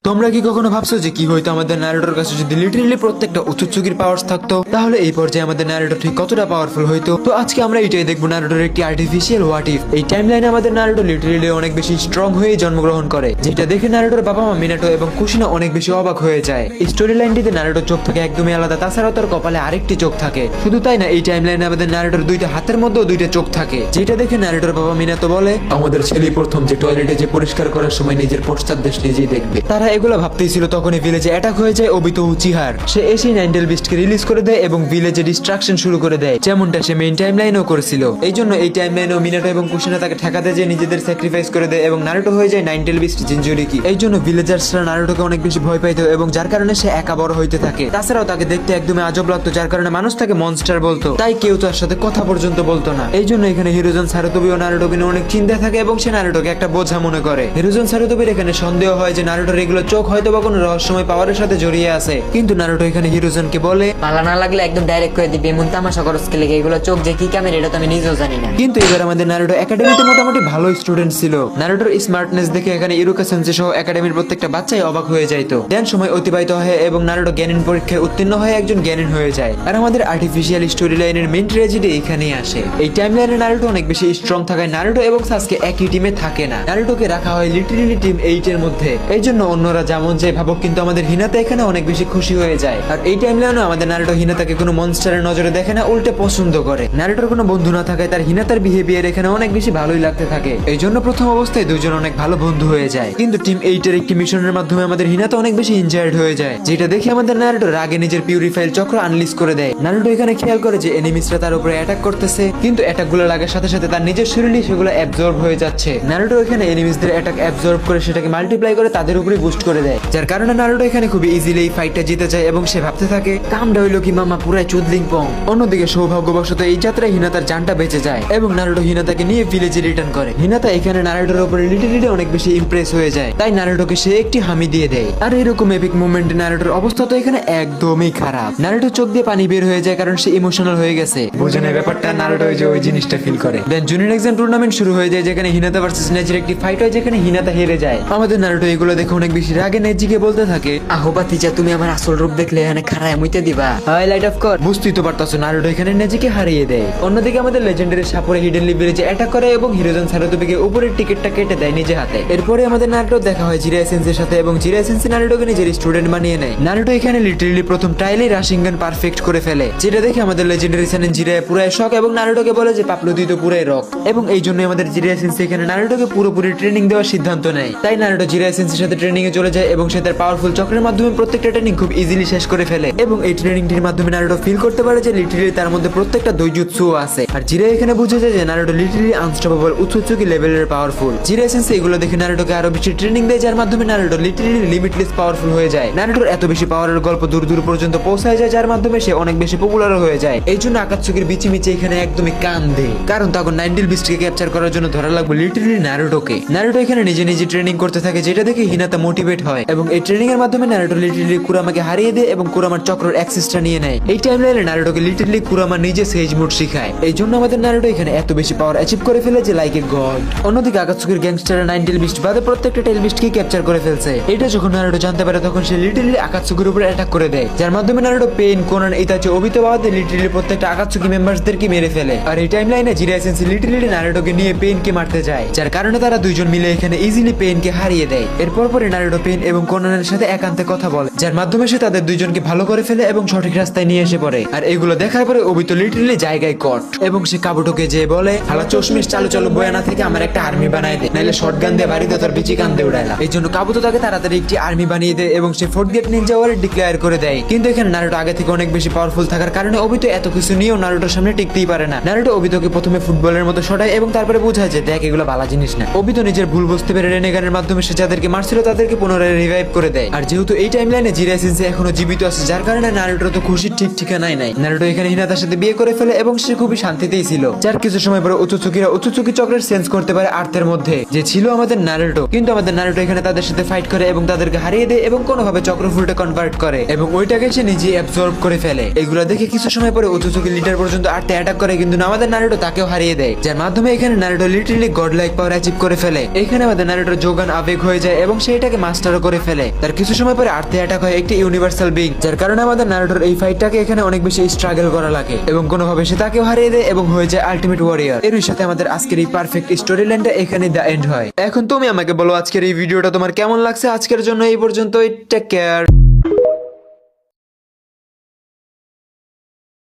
তোমরা কি কখনো ভাবছো যে কি হয়তো আমাদের নারুটোর কাছে যদি লিটারালি প্রত্যেকটা উচুচুকির পাওয়ার থাকতো, তাহলে এই পর্যায়ে আমাদের নারুটো ঠিক কতটা পাওয়ারফুল হইতো? তো আজকে আমরা এটাই দেখবো, নারুটোর একটি আর্টিফিশিয়াল হোয়াট ইফ। এই টাইমলাইনে আমাদের নারুটো লিটারালি অনেক বেশি স্ট্রং হয়ে জন্মগ্রহণ করে, যেটা দেখে নারুটোর বাবা মা মিনাটো এবং কুশিনা অনেক বেশি অবাক হয়ে যায়। এই স্টোরি লাইনটিতে নারুটোর চোখ থাকে একদমই আলাদা, তাছাড়াও তার কপালে আরেকটি চোখ থাকে। শুধু তাই না, এই টাইমলাইনে আমাদের নারুটোর দুইটা হাতের মধ্যেও দুইটা চোখ থাকে, যেটা দেখে নারুটোর বাবা মিনাতো বলে, আমাদের ছেলে প্রথম যে টয়লেটে যে পরিষ্কার করার সময় নিজের পশ্চাৎ দেশ নিজেই দেখবে। তারা এগুলো ভাবতেই ছিল, তখনই ভিলেজে অ্যাটাক হয়ে যায় ওবিতো উচিহার। সে এসে নাইনটেল বিস্টকে রিলিজ করে দেয় এবং ভিলেজে ডিস্ট্রাকশন শুরু করে দেয়, যেমনটা সে মেইন টাইমলাইনেও করেছিল। এই জন্য এই টাইমলাইনেও মিনাটো এবং কুশিনা তাকে ঠেকাতে যে নিজেদের স্যাক্রিফাইস করে দেয় এবং নারুটো হয়ে যায় নাইনটেল বিস্ট জিনজুরিকি। এই জন্য ভিলেজার্সরা নারুটোকে অনেক বেশি ভয় পাইতো এবং যার কারণে সে একা বড় হইতে থাকে। তাছাড়াও তাকে দেখতে একদমই আজব লাগতো, যার কারণে মানুষ তাকে মনস্টার বলতো, তাই কেউ তার সাথে কথা পর্যন্ত বলতো না। এই জন্য এখানে হিরোজন সারুতোবিও নারুটোকে নিয়ে অনেক চিন্তায় থাকে এবং সে নারুটোকে একটা বোঝা মনে করে। হিরোজন সারুতোবির এখানে সন্দেহ হয় যে নারুটোর এগুলো চোখ হয়তো বা কোনো রহস্যময় পাওয়ারের সাথে জড়িয়ে আছে, কিন্তু নারুটো এখানে হিরোজনকে বলে, ভালো না লাগলে একদম ডাইরেক্ট করে দিবি, এমন তামাশা করস কে লেগে, এগুলো চোখ যে কি কামের এটা তো আমি নিজেও জানি না। কিন্তু এবার আমাদের নারুটো একাডেমিতে মোটামুটি ভালো স্টুডেন্ট ছিল। নারুটোর স্মার্টনেস দেখে এখানে ইরুকা সেন্সে সহ একাডেমির প্রত্যেকটা বাচ্চাই অবাক হয়ে যাইতো। দেন সময় অতিবাহিত হয় এবং নারুটো জ্ঞানীন পরীক্ষায় উত্তীর্ণ হয়ে একজন জ্ঞানীন হয়ে যায়। আর আমাদের আর্টিফিশিয়াল স্টোরি লাইনের মেইন ট্র্যাজেডি এখানেই আসে। এই টাইমলাইনে নারুটো অনেক বেশি স্ট্রং থাকায় নারুটো এবং সাসকে একই টিমে থাকে না, নারুটোকে রাখা হয় লিটারালি টিম 8 এর মধ্যে। এই জন্য অন্যরা যেমন যে ভাবুক, কিন্তু আমাদের হিনাতা এখানে অনেক বেশি খুশি হয়ে যায়। আর এই টাইমলাইনে আমাদের নারুটো হিনাতাকে কোনো মনস্টারের নজরে দেখে না, উল্টে পছন্দ করে। নারুটোর কোনো বন্ধু না থাকায় তার হিনাতার বিহেভিয়ার এখানে অনেক বেশি ভালোই লাগতে থাকে। এই জন্য প্রথম অবস্থায় দুজন অনেক ভালো বন্ধু হয়ে যায়। কিন্তু টিম 8 এর একটি মিশনের মাধ্যমে আমাদের হিনাতা অনেক বেশি ইনজার্ড হয়ে যায়, যেটা দেখে আমাদের নারুটো রাগে নিজের পিউরিফায়ার চক্র আনলিজ করে দেয়। নারুটো এখানে খেয়াল করে যে এনিমিসরা তার উপরে অ্যাটাক করতেছে, কিন্তু অ্যাটাক গুলো লাগার সাথে সাথে তার নিজের শরীরে সেগুলো অ্যাবজর্ব হয়ে যাচ্ছে। নারুটো এখানে এনিমিসদের অ্যাটাক অ্যাবজর্ব করে সেটাকে মাল্টিপ্লাই করে তাদের উপরে বুস্ট করে দেয়, যার কারণে নারুটো এখানে খুবই ইজিলি এই ফাইটটা জিতে যায় এবং সে ভাবতে থাকে, কামটা হইলো কি মামা, পুরাই চুদলিং পং। অন্যদিকে সৌভাগ্যবশত এই যাত্রায় হিনাতার জানটা বেঁচে যায় এবং নারুটো হিনাতাকে নিয়ে ভিলেজে রিটার্ন করে। হিনাতা এখানে নারুটোর উপরে লিটারালি অনেক বেশি ইমপ্রেস হয়ে যায়, তাই নারুটোকে সে একটি হামি দিয়ে দেয়। আর এরকম এপিক মোমেন্টে নারুটোর অবস্থা তো এখানে একদমই খারাপ। নারুটোর চোখ দিয়ে পানি বের হয়ে যায়, কারণ সে ইমোশনাল হয়ে গেছে। বুঝেন এই ব্যাপারটা? নারুটো ওই জিনিসটা ফিল করে। দেন জুনিয়র এক্সাম টুর্নামেন্ট শুরু হয়ে যায়, যেখানে হিনাতা ভার্সেস নেজির একটি ফাইট হয়, যেখানে হিনাতা হেরে যায়। আমাদের নারুটো এগুলো দেখে অনেক বেশি রাগে নেজিকে বলতে থাকে, আহো বাতিজা, তুমি আমার আসল রূপ দেখলে এখানে খারায় মুইতে দিবা, হাই লাইট অফ কর। বুঝতেই তো পারতাছো, নারুটো এখানে নেজিকে হারিয়ে দেয়। অন্যদিকে আমাদের লেজেন্ডারি সাপুরে হিডেন লিভারেজে অ্যাটাক করে এবং হিরোজন সারুতোবিকে উপরের টিকিটটা কেটে দেয় নিজে হাতে। এরপরে আমাদের নারুটো দেখা হয় জিরাই সেন্সের সাথে এবং জিরাই সেন্সে নারুটোকে নিজের স্টুডেন্ট বানিয়ে নেয়। নারুটো এখানে লিটারালি প্রথম ট্রায়ালেই রাশিঙ্গান পারফেক্ট করে ফেলে, যেটা দেখে আমাদের লেজেন্ডারি সেনেন জিরাই পুরাই শক এবং নারুটোকে বলে যে পাপলু তুই তো পুরাই রক। এবং এই জন্য আমাদের জিরাই সেন্সে এখানে নারুটোকে পুরোপুরি ট্রেনিং দেওয়ার সিদ্ধান্ত নেয়। তাই নারুটো জিরাই সেন্সের সাথে ট্রেনিং এ চলে যায় এবং সে তার পাওয়ারফুল চক্রের মাধ্যমে প্রত্যেকটা ট্রেনিং খুব ইজিলি শেষ করে ফেলে। এবং এই ট্রেনিংটির মাধ্যমে নারুটো ফিল করতে পারে যে লিটারালি তার মধ্যে প্রত্যেকটা দৈজুৎসু আছে। আর জিরাই এখানে বুঝে যায় যে নারুটো লিটারালি আনস্টপেবল উচ্চকি লেভেলের পাওয়ারফুল। জিরাই সেন্সে এগুলো দেখে নারুটোকে আরো বেশি ট্রেনিং দেয়, যার মাধ্যমে নারুটো লিটারালি লিমিটলেস পাওয়ারফুল হয়ে যায়। নারুটোর এত বেশি পাওয়ারের গল্প দূর দূর পর্যন্ত পৌঁছায় যায়, যার মাধ্যমে সে অনেক বেশি পপুলার হয়ে যায়। এই জন্য আকাতসুকির বিচিমিচি এখানে একদমই কান্দে, কারণ তখন নাইনটেল বিস্টকে ক্যাপচার করার জন্য ধরা লাগবে লিটারালি নারুটোকে। নারুটো এখানে নিজে নিজে ট্রেনিং করতে থাকে, যেটা দেখে হিনাতা মোটিভেট হয় এবং এই ট্রেনিং এর মাধ্যমে নারুটো লিটারালি কুরামাকে হারিয়ে দেয় এবং কুরামার চক্রের অ্যাক্সেসটা নিয়ে নেয়। এই টাইমলাইনে নারুটোকে লিটারালি কুরামা নিজে সেজ মোড শিখায়। এই জন্য আমাদের নারুটো এখানে এত বেশি পাওয়ার অ্যাচিভ করে ফেলে যে লাইক এ গড। অন্যদিকে আকাতসুকির গ্যাংস্টার নাইনটেল বিস্ট বাদে প্রত্যেকটা টেল বিস্টকে ক্যাপচার করে ফেলছে। এটা যখন নারুটো জানতে পারে, তখন সে লিটারালি আকাতসুকির উপর অ্যাটাক করে দেয়, যার মাধ্যমে Naruto pain, Conan, Itachi, Obito বাদে লিটারালি প্রত্যেকটা আকাতসুকি মেম্বারসদেরকে মেরে ফেলে। আর এই টাইমলাইনে জিরাই সেন্সে লিটারালি নারুটোকে নিয়ে পেইনকে মারতে যায়, যার কারণে তারা দুইজন মিলে এখানে ইজিলি পেইনকে হারিয়ে দেয়। এরপর পরে নারুটো পেইন এবং কোনানের সাথে একান্তে কথা বলে, যার মাধ্যমে সে তাদের দুইজনকে ভালো করে ফেলে এবং সঠিক রাস্তায় নিয়ে এসে পড়ে। আর এগুলো দেখার পরে ওবিতো লিটারালি জায়গায় কট এবং সে কাবুটোকে যে বলে, হালা চশমিশ চালু চলো বয়ানা থেকে আমার একটা আর্মি বানায় দে, নাইলে শটগান দিয়ে বাড়িতে তোর বিচি কান দিয়ে উড়াইলা। এই জন্য কাবুতো তাকে তাড়াতাড়ি একটি আর্মি বানিয়ে দেয় এবং সে fourth great ninja war declare করে দেয়। কিন্তু এখানে নারুটো আগে থেকে অনেক বেশি পাওয়ারফুল থাকার কারণে ওবিতো এত কিছু নিয়েও নারুটোর সামনে টিকতেই পারে না। নারুটো ওবিতোকে প্রথমে ফুটবলের মতো শটায় এবং তারপরে বোঝায় যে দেখ এগুলো ভালো জিনিস না। ওবিতো নিজের ভুল বুঝতে পেরে রেনেগানের মাধ্যমে সে যাদেরকে মারছিল তাদেরকে পুনরায় রিভাইভ করে দেয়। আর যেহেতু এই টাইমলাইনে জিরাই সেন্সে এখনো জীবিত আছে, যার কারণে নারুটোর তো খুশির ঠিক ঠিকানাই নাই। নারুটো এখানে হিনাতার সাথে বিয়ে করে ফেলে এবং সে খুবই শান্তিতেই ছিল। যার কিছু সময় পরে উচুচুকিরা উচুচুকি চক্রের সেন্স করতে পারে আর্থের মধ্যে যে ছিল আমাদের নারুটো, কিন্তু আমাদের নারুটো এখানে তাদের সাথে ফাইট করে এবং তাদেরকে হারিয়ে দেয় এবং কোনোভাবে চক্রফুলটা কনভার্ট করে এবং ওইটাকে সে নিজে অ্যাবজর্ব করে ফেলে। এগুলো দেখে কিছু সময় পরে উচুচুকি লিডার পর্যন্ত আর্থে অ্যাটাক করে, কিন্তু আমাদের নারুটো তাকেও হারিয়ে দেয়, যার মাধ্যমে এখানে নারুটো লিটারালি গড লাইক পাওয়ার অ্যাচিভ করে ফেলে। এখানে আমাদের নারুটোর যোগান আবেগ হয়ে যায় এবং সে এটাকে মাস্টার মাস্টারও করে ফেলে। তার কিছু সময় পরে আর্থে অ্যাটাক হয় একটি ইউনিভার্সাল বিং, যার কারণে আমাদের নারুটোর এই ফাইটটাকে এখানে অনেক বেশি স্ট্রাগল করা লাগে এবং কোনোভাবে সে তাকেও হারিয়ে দেয় এবং হয়ে যায় আলটিমেট ওয়ারিয়ার। এরই সাথে আমাদের আজকের এই পারফেক্ট স্টোরি লাইনটা এখানে দ্য এন্ড হয়। এখন তুমি আমাকে বলো আজকের এই ভিডিওটা তোমার কেমন লাগছে। আজকের জন্য এই পর্যন্তই, টেক কেয়ার।